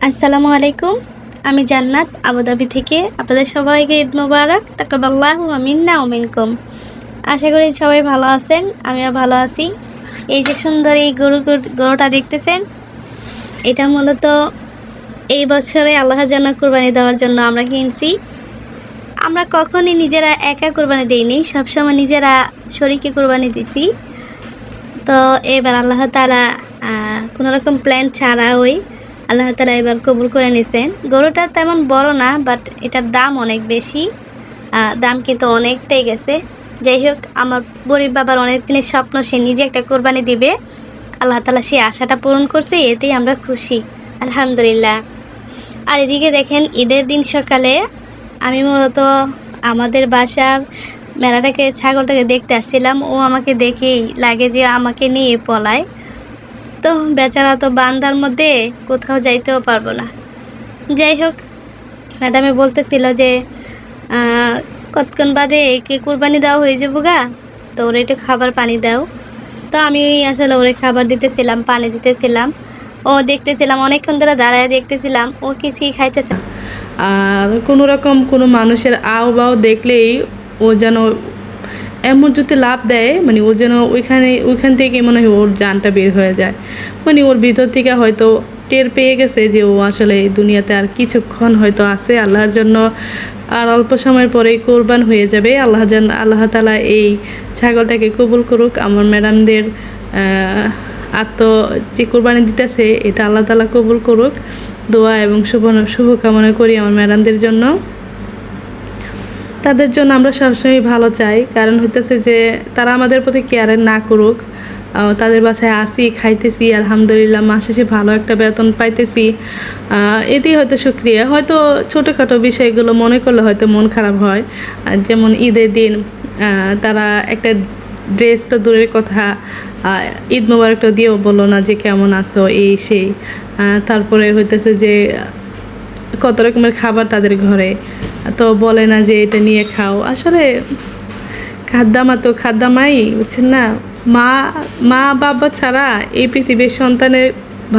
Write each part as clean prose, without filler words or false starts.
আসসালামু আলাইকুম, আমি জান্নাত আবুধাবি থেকে আপনাদের সবাইকে ঈদ মোবারক। তাকাব্বালাহু মিন্না ওয়া মিনকুম। আশা করি সবাই ভালো আছেন, আমিও ভালো আছি। এই যে সুন্দর এই গরুটা দেখতেছেন, এটা মূলত এই বছরে আল্লাহর জন্য কুরবানি দেওয়ার জন্য আমরা কিনছি। আমরা কখনই নিজেরা একা কুরবানি দিইনি, সবসময় নিজেরা শরীকে কুরবানি দিছি। তো এবার আল্লাহ তাআলা কোনো রকম প্ল্যান ছাড়া আল্লাহ তাআলা এবার কবুল করে নিয়েছেন। গরুটা তেমন বড় না, বাট এটার দাম অনেক বেশি, দাম কিন্তু অনেকটাই গেছে। যাই হোক, আমার গরিব বাবার অনেক দিনের স্বপ্ন, সে নিজে একটা কোরবানি দিবে। আল্লাহ তাআলা সেই আশাটা পূরণ করছে, এতেই আমরা খুশি, আলহামদুলিল্লাহ। আর এদিকে দেখেন, ঈদের দিন সকালে আমি মূলত আমাদের বাসার মেলাটাকে, ছাগলটাকে দেখতে আসছিলাম। ও আমাকে দেখেই লাগে যে আমাকে নিয়ে পলায়। তো বেচারা তো বান্দার মধ্যে কোথাও যাইতেও পারবো না। যাই হোক, ম্যাডামে বলতেছিল যে কতক্ষণ বাদে একে কুরবানি দেওয়া হয়ে যাবো গা, তো ওরা একটু খাবার পানি দাও। তো আমি আসলে ওরে খাবার দিতেছিলাম, পানি দিতেছিলাম, ও দেখতেছিলাম, অনেকক্ষণ ধরে দাঁড়ায় দেখতেছিলাম, ও কিছুই খাইতেছে। আর কোনো রকম কোনো মানুষের আও বাও দেখলেই ও যেন এমন যদি লাভ দেয়, মানে ও যেন ওইখান থেকে মনে হয় ওর জানটা বের হয়ে যায়। মানে ওর ভিতর থেকে হয়তো টের পেয়ে গেছে যে ও আসলে এই দুনিয়াতে আর কিছুক্ষণ হয়তো আছে আল্লাহর জন্য, আর অল্প সময়ের পরেই কোরবান হয়ে যাবে। আল্লাহ তাআলা এই ছাগলটাকে কবুল করুক। আমার ম্যাডামদের যে কোরবানি দিতেছে, এটা আল্লাহ তাআলা কবুল করুক। দোয়া এবং শুভকামনা করি আমার ম্যাডামদের জন্য। তাদের জন্য আমরা সবসময় ভালো চাই, কারণ হইতেছে যে তারা আমাদের প্রতি কেয়ার না করুক, তাদের বাসায় আসি, খাইতেছি, আলহামদুলিল্লাহ মাস শেষে ভালো একটা বেতন পাইতেছি, এতেই হয়তো শুকরিয়া। হয়তো ছোটোখাটো বিষয়গুলো মনে করলে হয়তো মন খারাপ হয়। যেমন ঈদের দিন তারা একটা ড্রেস তো দূরের কথা, ঈদ মোবারকটা দিয়েও বলো না যে কেমন আছো, এই সেই। তারপরে হইতেছে যে কত রকমের খাবার তাদের ঘরে, তো বলে না যে এটা নিয়ে খাও। আসলে খাদ্দামা তো খাদ্দামাই, বুঝছেন না? মা বাবা ছাড়া এই পৃথিবীর সন্তানের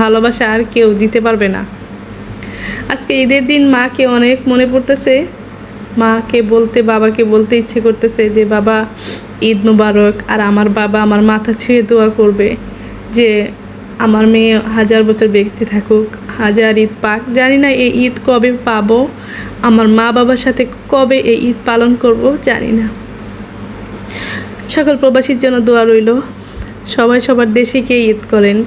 ভালোবাসা আর কেউ দিতে পারবে না। আজকে ঈদের দিন মাকে অনেক মনে পড়তেছে, বাবাকে বলতে ইচ্ছে করতেছে যে বাবা ঈদ মোবারক। আর আমার বাবা আমার মাথা ছুঁয়ে দোয়া করবে যে আমার মেয়ে 1000 বছর বেঁচে থাকুক, 1000 ঈদ পাক। জানি না এই ঈদ কবে পাবো, আমার মা বাবার সাথে কবে এই ঈদ পালন করব জানি না। সকল প্রবাসীর জন্য দোয়া রইল, সবাই সবার দেশে গিয়ে ঈদ করেন।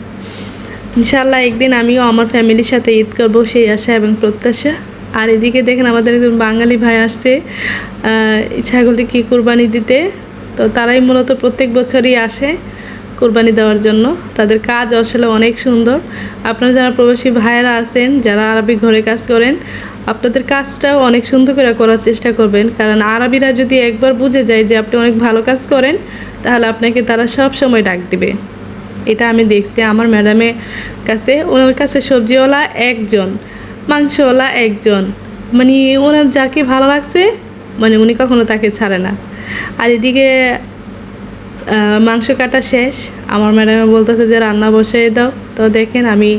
ইনশাআল্লাহ একদিন আমিও আমার ফ্যামিলির সাথে ঈদ করবো, সেই আশা এবং প্রত্যাশা। আর এদিকে দেখেন, আমাদের একজন বাঙালি ভাই আসছে ছাগলটিকে কুরবানি দিতে। তো তারাই মূলত প্রত্যেক বছরই আসে কুরবানি দেওয়ার জন্য। তাদের কাজ আসলে অনেক সুন্দর। আপনারা যারা প্রবাসী ভাইয়েরা আছেন, যারা আরবি ঘরে কাজ করেন, আপনাদের কাজটাও অনেক সুন্দর করে করার চেষ্টা করবেন, কারণ আরবিরা যদি একবার বুঝে যায় যে আপনি অনেক ভালো কাজ করেন, তাহলে আপনাকে তারা সব সময় ডাক দিবে। এটা আমি দেখছি আমার ম্যাডামের কাছে। ওনার কাছে সবজিওয়ালা একজন, মাংসওয়ালা একজন, মানে ওনার যাকে ভালো লাগছে মানে উনি কখনো তাকে ছাড়ে না। আর এদিকে মাংস কাটা শেষ, আমার ম্যাডামে বলতেছে যে রান্না বসিয়ে দাও। তো দেখেন, আমি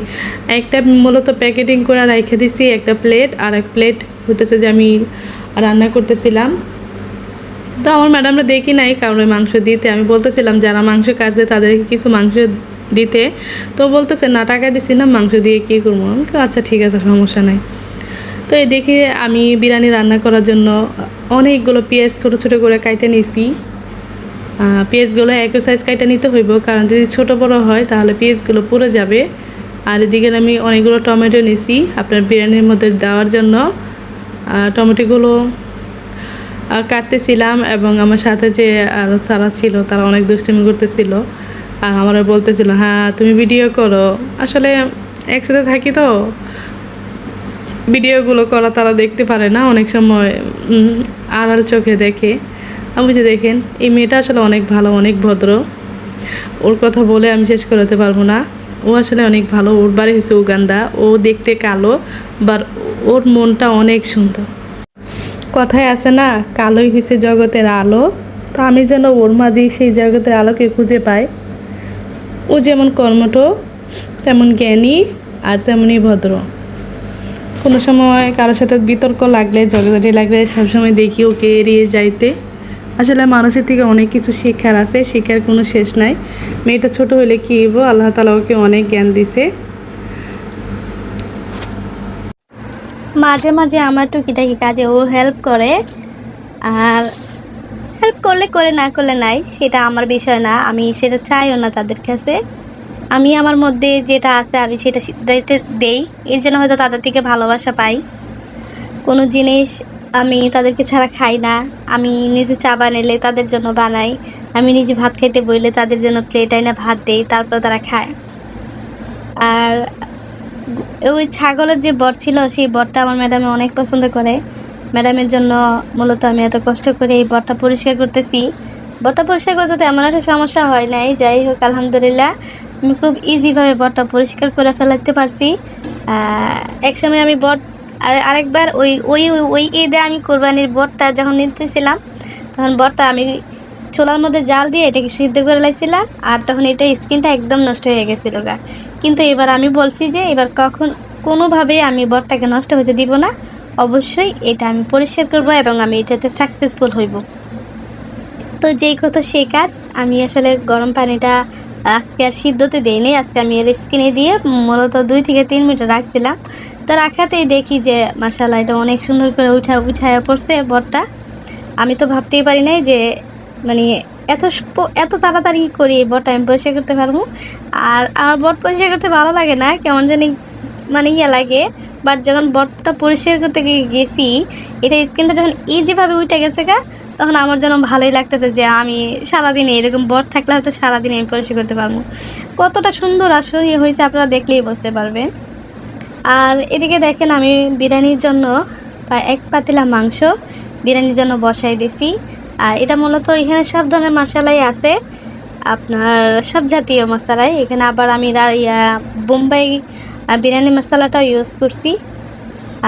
একটা মূলত প্যাকেটিং করে রেখে দিছি একটা প্লেট, আর এক প্লেট হতেছে যে আমি রান্না করতেছিলালাম। তো আমার ম্যাডামরা দেখি নাই কারণ ওই মাংস দিতে। আমি বলতেছিলাম যারা মাংস কাটছে তাদেরকে কিছু মাংস দিতে, তো বলতেছে না টাকা দিছি না, মাংস দিয়ে কী করবো। আমি আচ্ছা ঠিক আছে, সমস্যা নাই। তো এই দেখে আমি বিরিয়ানি রান্না করার জন্য অনেকগুলো পেঁয়াজ ছোটো ছোটো করে কাটে নিয়েছি। পেঁয়াজগুলো একই সাইজ কাটে নিতে হইব, কারণ যদি ছোটো বড় হয় তাহলে পেঁয়াজগুলো পুড়ে যাবে। আর এদিকে আমি অনেকগুলো টমেটো নিয়েছি আপনার বিরিয়ানির মধ্যে দেওয়ার জন্য। টমেটোগুলো কাটতেছিলাম, এবং আমার সাথে যে আরও যারা ছিল তারা অনেক দুষ্টুমি করতেছিল, আর আমারও বলতেছিল হ্যাঁ তুমি ভিডিও করো। আসলে একসাথে থাকি তো ভিডিওগুলো করা তারা দেখতে পারে না, অনেক সময় আড়াল চোখে দেখে। আমি যে দেখেন, এই মেয়েটা আসলে অনেক ভালো, অনেক ভদ্র। ওর কথা বলে আমি শেষ করতে পারবো না। ও আসলে অনেক ভালো। ওর বাড়ি হচ্ছে উগান্ডা। ও দেখতে কালো, বাট ওর মনটা অনেক সুন্দর। কথায় আছে না, কালোই হয়েছে জগতের আলো। তো আমি যেন ওর মাঝেই সেই জগতের আলোকে খুঁজে পাই। ও যেমন কর্মঠ, তেমন জ্ঞানী, আর তেমনই ভদ্র। কোনো সময় কারোর সাথে বিতর্ক লাগলে, ঝগড়াঝাটি লাগলে সবসময় দেখি ওকে এড়িয়ে যাইতে। আসলে মানুষের থেকে অনেক কিছু শেখার আছে, শেখার কোনো শেষ নাই। মেয়েটা ছোট হলে কী হইব, আল্লাহ তাআলা ওকে অনেক জ্ঞান দিছে। মাঝে মাঝে আমার টুকিটাকি কাজে ও হেল্প করে, আর হেল্প করলে করে, না করলে নাই, সেটা আমার বিষয় না, আমি সেটা চাইও না তাদের কাছে। আমি আমার মধ্যে যেটা আছে আমি সেটা দিতে দেই, এর জন্য হয়তো তাদের থেকে ভালোবাসা পাই। কোনো জিনিস আমি তাদেরকে ছাড়া খাই না। আমি নিজে চা বানাইলে তাদের জন্য বানাই, আমি নিজে ভাত খাইতে বইলে তাদের জন্য প্লেট আইনা ভাত দেই, তারপর তারা খায়। আর ওই ছাগলের যে বট ছিল, সেই বটটা আমার ম্যাডামে অনেক পছন্দ করে। ম্যাডামের জন্য মূলত আমি এত কষ্ট করে এই বটটা পরিষ্কার করতেছি। বটটা পরিষ্কার করতে তেমন একটা সমস্যা হয় নাই, যাই হোক আলহামদুলিল্লাহ আমি খুব ইজিভাবে বটটা পরিষ্কার করে ফেলাতে পারছি। একসময় আমি বট আরেকবার ওই ওই ওই ঈদে আমি কোরবানির বটটা যখন নিতেছিলাম, তখন বটটা আমি চুলার মধ্যে জাল দিয়ে এটাকে সিদ্ধ করে লাইছিলাম, আর তখন এটা স্কিনটা একদম নষ্ট হয়ে গেছিলো গা। কিন্তু এবার আমি বলছি যে এবার কোনোভাবেই আমি বটটাকে নষ্ট হতে দিব না, অবশ্যই এটা আমি পরিষ্কার করব এবং আমি এটাতে সাকসেসফুল হইব। তো যেই কথা সেই কাজ। আমি আসলে গরম পানিটা আজকে আর সিদ্ধতে দিইনি, আজকে আমি এর স্কিনে দিয়ে মূলত 2 থেকে 3 মিনিট রাখছিলাম। তো রাখাতেই দেখি যে মাশাআল্লাহ এটা অনেক সুন্দর করে উঠায় পড়ছে বটটা। আমি তো ভাবতেই পারি নাই যে মানে এত তাড়াতাড়ি করে এই বটটা আমি পরিষ্কার করতে পারবো। আর আমার বট পরিষ্কার করতে ভালো লাগে না, কেমন জানি মানে ইয়ে লাগে। বাট যখন বটটা পরিষ্কার করতে গেছি, এটা স্কিনটা যখন ইজিভাবে উঠে গেছে গা, তখন আমার যেন ভালোই লাগতেছে যে আমি সারাদিনে এরকম বট থাকলে হয়তো সারাদিন আমি পরিষ্কার করতে পারবো। কতটা সুন্দর আসলে হয়েছে আপনারা দেখলেই বুঝতে পারবেন। আর এদিকে দেখেন আমি বিরিয়ানির জন্য প্রায় 1 পাতিলা মাংস বিরিয়ানির জন্য বসাই দিছি। আর এটা মূলত এখানে সব ধরনের মশলাই আছে, আপনার সব জাতীয় মশলাই। এখানে আবার আমি বোম্বাই বিরিয়ানি মশলাটাও ইউজ করছি।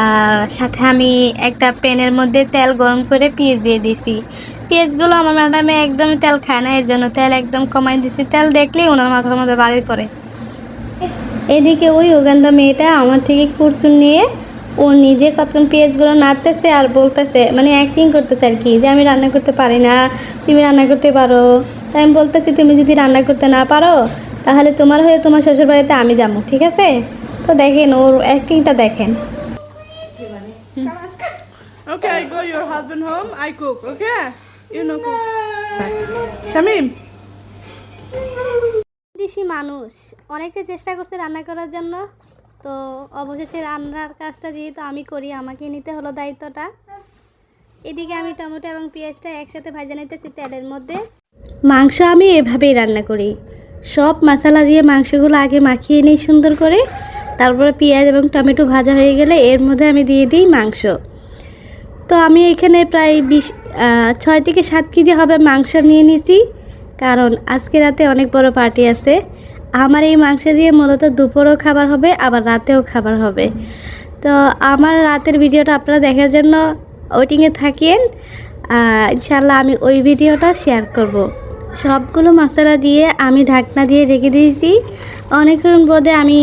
আর সাথে আমি একটা প্যানের মধ্যে তেল গরম করে পেঁয়াজ দিয়ে দিছি। পেঁয়াজগুলো আমার ম্যাডামে একদমই তেল খায় না, এর জন্য তেল একদম কমাই দিছি। তেল দেখলেই ওনার মাথার মধ্যে বাড়ি পড়ে। এদিকে ওই উগান্ডা মেয়েটা আমার থেকে কুরসুন নিয়ে ও নিজে কতক্ষণ পেঁয়াজগুলো নাড়তেছে আর বলতেছে, মানে অ্যাক্টিং করতেছে আর কি, যে আমি রান্না করতে পারি না, তুমি রান্না করতে পারো। তাই আমি বলতেছি তুমি যদি রান্না করতে না পারো তাহলে তোমার হয়ে তোমার শ্বশুর বাড়িতে আমি যাবো, ঠিক আছে? তো দেখেন ওর অ্যাক্টিংটা দেখেন। Okay, go your husband home, I cook, okay? You know cook. Shamim. দেশি মানুষ অনেকটা চেষ্টা করছে রান্না করার জন্য, তো অবশেষে রান্নার কাজটা যেহেতু আমি করি, আমাকে নিতে হলো দায়িত্বটা। এদিকে আমি টমেটো এবং পেঁয়াজটা একসাথে ভাজা নিতেছি তেলের মধ্যে। মাংস আমি এভাবেই রান্না করি, সব মশলা দিয়ে মাংসগুলো আগে মাখিয়ে নিই সুন্দর করে, তারপরে পেঁয়াজ এবং টমেটো ভাজা হয়ে গেলে এর মধ্যে আমি দিয়ে দিই মাংস। তো আমি এখানে প্রায় 6 থেকে 7 কেজি হবে মাংস নিয়ে নিয়েছি, কারণ আজকে রাতে অনেক বড় পার্টি আছে। আমার এই মাংস দিয়ে মূলত দুপুরেও খাবার হবে, আবার রাতেও খাবার হবে। তো আমার রাতের ভিডিওটা আপনারা দেখার জন্য ওয়েটিংয়ে থাকেন। ইনশাল্লাহ আমি ওই ভিডিওটা শেয়ার করব। সবগুলো মশলা দিয়ে আমি ঢাকনা দিয়ে রেখে দিয়েছি। অনেকক্ষণ বাদে আমি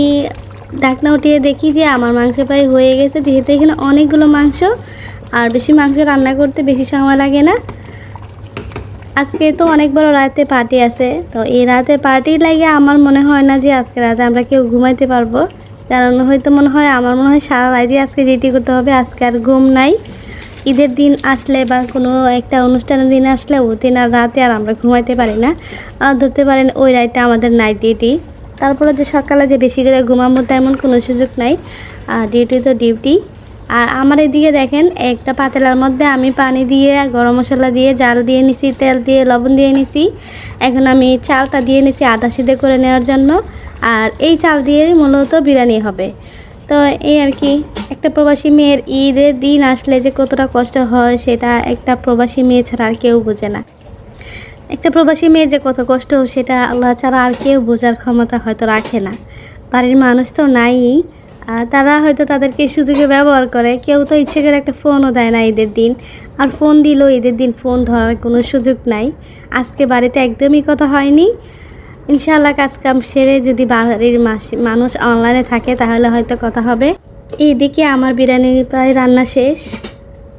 ঢাকনা উঠিয়ে দেখি যে আমার মাংস প্রায় হয়ে গেছে, যেহেতু এখানে অনেকগুলো মাংস, আর বেশি মাংস রান্না করতে বেশি সময় লাগে না। আজকে তো অনেক বড় রাতে পার্টি আছে, তো এই রাতে পার্টি লাগে আমার মনে হয় না যে আজকে রাতে আমরা কেউ ঘুমাইতে পারবো, কারণ হয়তো আমার মনে হয় সারা রাতই আজকে রেডি করতে হবে। আজকে আর ঘুম নাই। ঈদের দিন আসলে বা কোনো একটা অনুষ্ঠানের দিন আসলে ওই দিন আর রাতে আর আমরা ঘুমাইতে পারি না, আর ধরতে পারেন ওই রাতটা আমাদের নাইট ডিউটি। তারপরে যে সকালে যে বেশি করে ঘুমাবো তেমন কোনো সুযোগ নাই, আর ডিউটি তো ডিউটি। আর আমার এদিকে দেখেন একটা পাতিলার মধ্যে আমি পানি দিয়ে গরম মশলা দিয়ে জাল দিয়ে নিছি, তেল দিয়ে লবণ দিয়ে নিছি। এখন আমি চালটা দিয়ে নিছি আধা সিদ্ধ করে নেওয়ার জন্য, আর এই চাল দিয়ে মূলত বিরিয়ানি হবে। তো এই আর কি, একটা প্রবাসী মেয়ের ঈদের দিন আসলে যে কতটা কষ্ট হয় সেটা একটা প্রবাসী মেয়ে ছাড়া আর কেউ বোঝে না। একটা প্রবাসী মেয়ের যে কত কষ্ট সেটা আল্লাহ ছাড়া আর কেউ বোঝার ক্ষমতা হয়তো রাখে না। বাড়ির মানুষ তো নাই, তারা হয়তো তাদেরকে সুযোগে ব্যবহার করে। কেউ তো ইচ্ছে করে একটা ফোনও দেয় না ঈদের দিন, আর ফোন দিলেও ঈদের দিন ফোন ধরার কোনো সুযোগ নাই। আজকে বাড়িতে একদমই কথা হয়নি। ইনশাআল্লাহ কাজকাম সেরে যদি বাড়ির মানুষ অনলাইনে থাকে তাহলে হয়তো কথা হবে। এইদিকে আমার বিরিয়ানি প্রায় রান্না শেষ।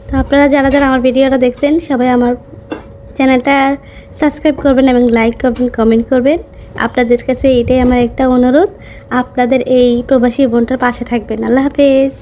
তো আপনারা যারা যারা আমার ভিডিওটা দেখছেন সবাই আমার চ্যানেলটা সাবস্ক্রাইব করবেন এবং লাইক করবেন, কমেন্ট করবেন। আপনাদের কাছে এটাই আমার একটা অনুরোধ, আপনাদের এই প্রবাসী বোনটার পাশে থাকবেন। আল্লাহ হাফেজ।